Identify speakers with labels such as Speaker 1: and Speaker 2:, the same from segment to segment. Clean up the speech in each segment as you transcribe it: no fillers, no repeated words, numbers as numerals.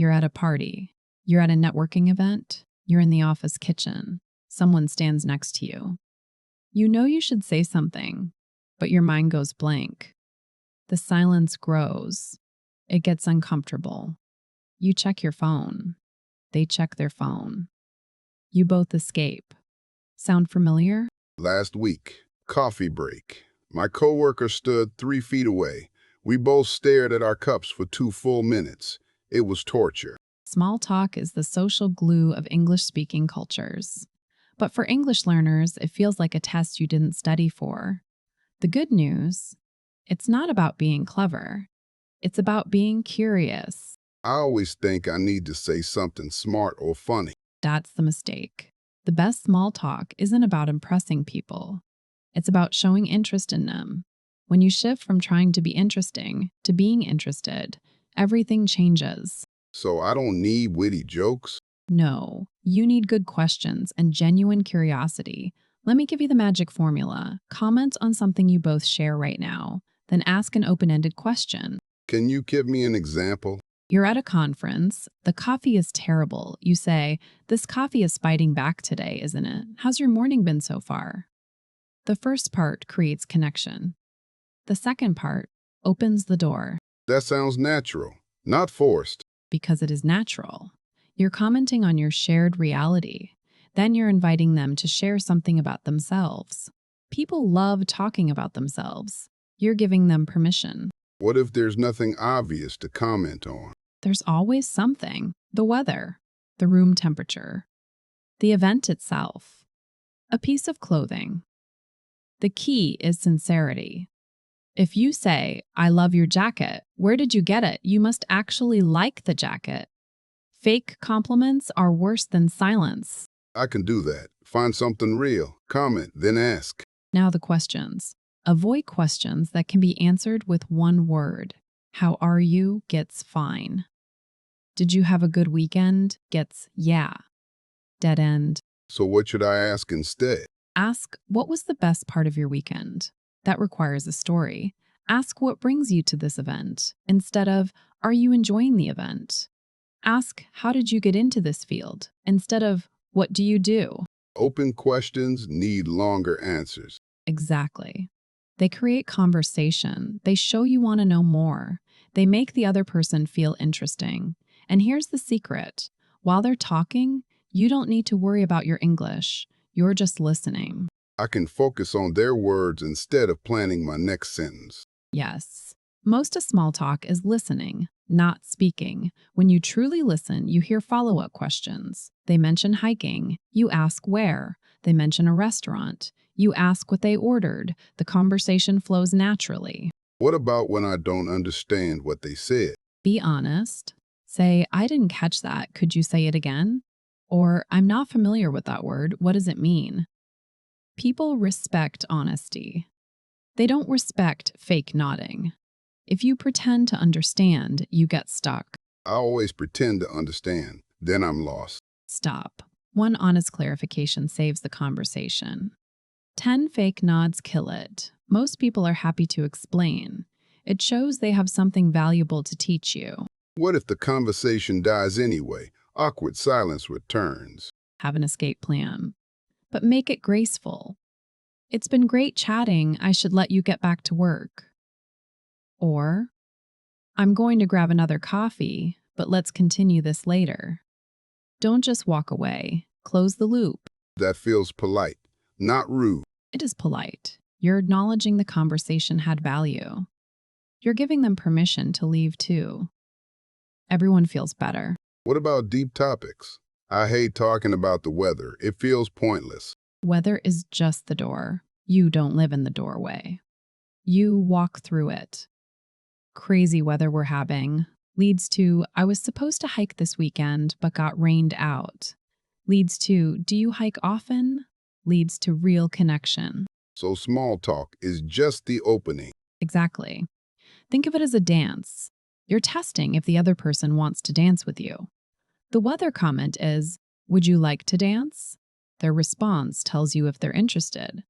Speaker 1: You're at a party. You're at a networking event. You're in the office kitchen. Someone stands next to you. You know you should say something, but your mind goes blank. The silence grows. It gets uncomfortable. You check your phone. They check their phone. You both escape. Sound familiar?
Speaker 2: Last week, coffee break. My coworker stood 3 feet away. We both stared at our cups for 2 full minutes. It was torture.
Speaker 1: Small talk is the social glue of English-speaking cultures. But for English learners, it feels like a test you didn't study for. The good news, it's not about being clever. It's about being curious.
Speaker 2: I always think I need to say something smart or funny.
Speaker 1: That's the mistake. The best small talk isn't about impressing people. It's about showing interest in them. When you shift from trying to be interesting to being interested, everything changes.
Speaker 2: So I don't need witty jokes?
Speaker 1: No, you need good questions and genuine curiosity. Let me give you the magic formula. Comment on something you both share right now, then ask an open-ended question.
Speaker 2: Can you give me an example?
Speaker 1: You're at a conference. The coffee is terrible. You say, "This coffee is fighting back today, isn't it? How's your morning been so far?" The first part creates connection. The second part opens the door.
Speaker 2: That sounds natural, not forced.
Speaker 1: Because it is natural. You're commenting on your shared reality. Then you're inviting them to share something about themselves. People love talking about themselves. You're giving them permission.
Speaker 2: What if there's nothing obvious to comment on?
Speaker 1: There's always something. The weather, the room temperature, the event itself, a piece of clothing. The key is sincerity. If you say, "I love your jacket," where did you get it? You must actually like the jacket. Fake compliments are worse than silence.
Speaker 2: I can do that. Find something real, comment, then ask.
Speaker 1: Now the questions. Avoid questions that can be answered with one word. How are you gets fine. Did you have a good weekend gets yeah. Dead end.
Speaker 2: So what should I ask instead?
Speaker 1: Ask, what was the best part of your weekend? That requires a story. Ask what brings you to this event, instead of, are you enjoying the event? Ask, how did you get into this field, instead of, what do you do?
Speaker 2: Open questions need longer answers.
Speaker 1: Exactly. They create conversation. They show you want to know more. They make the other person feel interesting. And here's the secret. While they're talking, you don't need to worry about your English. You're just listening.
Speaker 2: I can focus on their words instead of planning my next sentence.
Speaker 1: Yes. Most of small talk is listening, not speaking. When you truly listen, you hear follow-up questions. They mention hiking. You ask where. They mention a restaurant. You ask what they ordered. The conversation flows naturally.
Speaker 2: What about when I don't understand what they said?
Speaker 1: Be honest. Say, "I didn't catch that. Could you say it again?" Or, "I'm not familiar with that word. What does it mean?" People respect honesty. They don't respect fake nodding. If you pretend to understand, you get stuck.
Speaker 2: I always pretend to understand, then I'm lost.
Speaker 1: Stop. One honest clarification saves the conversation. 10 fake nods kill it. Most people are happy to explain. It shows they have something valuable to teach you.
Speaker 2: What if the conversation dies anyway? Awkward silence returns.
Speaker 1: Have an escape plan. But make it graceful. "It's been great chatting. I should let you get back to work." Or, "I'm going to grab another coffee, but let's continue this later." Don't just walk away. Close the loop.
Speaker 2: That feels polite, not rude.
Speaker 1: It is polite. You're acknowledging the conversation had value. You're giving them permission to leave too. Everyone feels better.
Speaker 2: What about deep topics? I hate talking about the weather. It feels pointless.
Speaker 1: Weather is just the door. You don't live in the doorway. You walk through it. Crazy weather we're having leads to, "I was supposed to hike this weekend but got rained out." Leads to, "Do you hike often?" Leads to real connection.
Speaker 2: So small talk is just the opening.
Speaker 1: Exactly. Think of it as a dance. You're testing if the other person wants to dance with you. The weather comment is, "Would you like to dance?" Their response tells you if they're interested.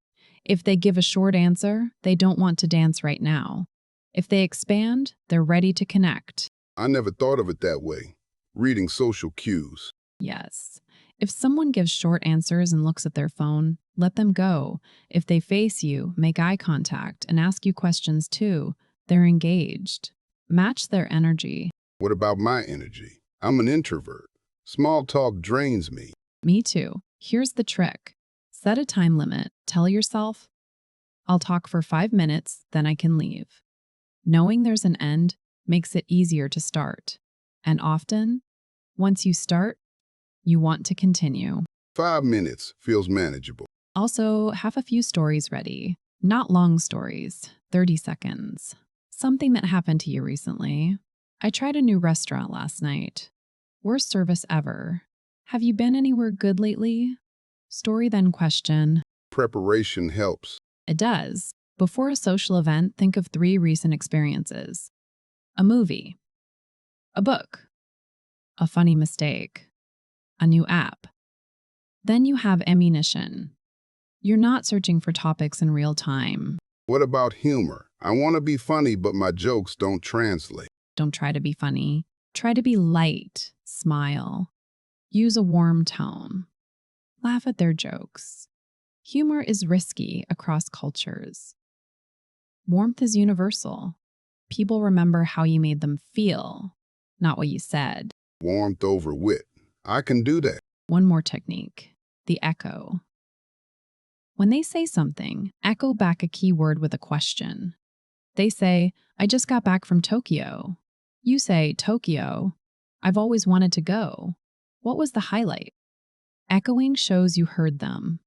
Speaker 1: If they give a short answer, they don't want to dance right now. If they expand, they're ready to connect.
Speaker 2: I never thought of it that way. Reading social cues.
Speaker 1: Yes. If someone gives short answers and looks at their phone, let them go. If they face you, make eye contact and ask you questions too. They're engaged. Match their energy.
Speaker 2: What about my energy? I'm an introvert. Small talk drains me.
Speaker 1: Me too. Here's the trick. Set a time limit. Tell yourself, I'll talk for 5 minutes, then I can leave. Knowing there's an end makes it easier to start. And often, once you start, you want to continue.
Speaker 2: 5 minutes feels manageable.
Speaker 1: Also, have a few stories ready. Not long stories, 30 seconds. Something that happened to you recently. I tried a new restaurant last night. Worst service ever. Have you been anywhere good lately? Story then question.
Speaker 2: Preparation helps.
Speaker 1: It does. Before a social event, think of 3 recent experiences. A movie. A book. A funny mistake. A new app. Then you have ammunition. You're not searching for topics in real time.
Speaker 2: What about humor? I want to be funny, but my jokes don't translate.
Speaker 1: Don't try to be funny. Try to be light. Smile. Use a warm tone. Laugh at their jokes. Humor is risky across cultures. Warmth is universal. People remember how you made them feel, not what you said.
Speaker 2: Warmth over wit. I can do that.
Speaker 1: One more technique, the echo. When they say something, echo back a keyword with a question. They say, I just got back from Tokyo. You say, Tokyo. I've always wanted to go. What was the highlight? Echoing shows you heard them.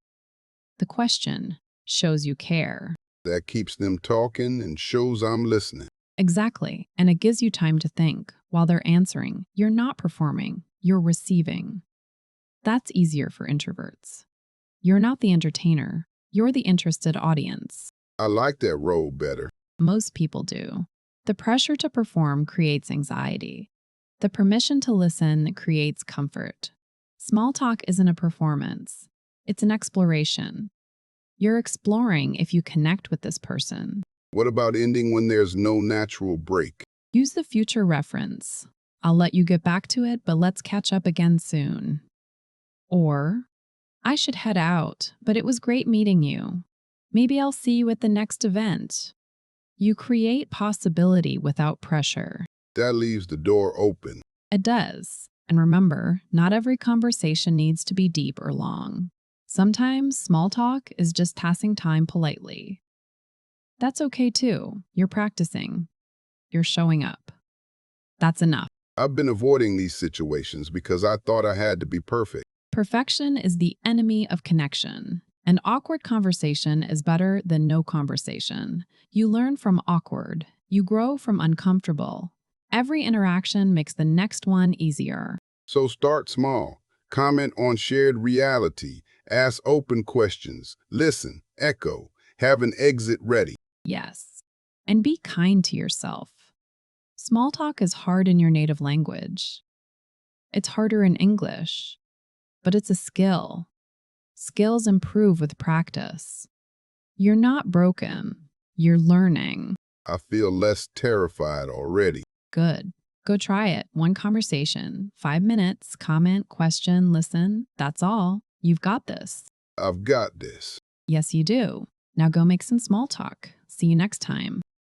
Speaker 1: The question shows you care.
Speaker 2: That keeps them talking and shows I'm listening.
Speaker 1: Exactly, and it gives you time to think. While they're answering, you're not performing, you're receiving. That's easier for introverts. You're not the entertainer, you're the interested audience.
Speaker 2: I like that role better.
Speaker 1: Most people do. The pressure to perform creates anxiety. The permission to listen creates comfort. Small talk isn't a performance, it's an exploration. You're exploring if you connect with this person.
Speaker 2: What about ending when there's no natural break?
Speaker 1: Use the future reference. I'll let you get back to it, but let's catch up again soon. Or, I should head out, but it was great meeting you. Maybe I'll see you at the next event. You create possibility without pressure.
Speaker 2: That leaves the door open.
Speaker 1: It does. And remember, not every conversation needs to be deep or long. Sometimes small talk is just passing time politely. That's okay too. You're practicing. You're showing up. That's enough.
Speaker 2: I've been avoiding these situations because I thought I had to be perfect.
Speaker 1: Perfection is the enemy of connection. An awkward conversation is better than no conversation. You learn from awkward. You grow from uncomfortable. Every interaction makes the next one easier.
Speaker 2: So start small. Comment on shared reality. Ask open questions. Listen. Echo. Have an exit ready.
Speaker 1: Yes. And be kind to yourself. Small talk is hard in your native language. It's harder in English. But it's a skill. Skills improve with practice. You're not broken. You're learning.
Speaker 2: I feel less terrified already.
Speaker 1: Good. Go try it. One conversation, 5 minutes, comment, question, listen. That's all. You've got this.
Speaker 2: I've got this.
Speaker 1: Yes, you do. Now go make some small talk. See you next time.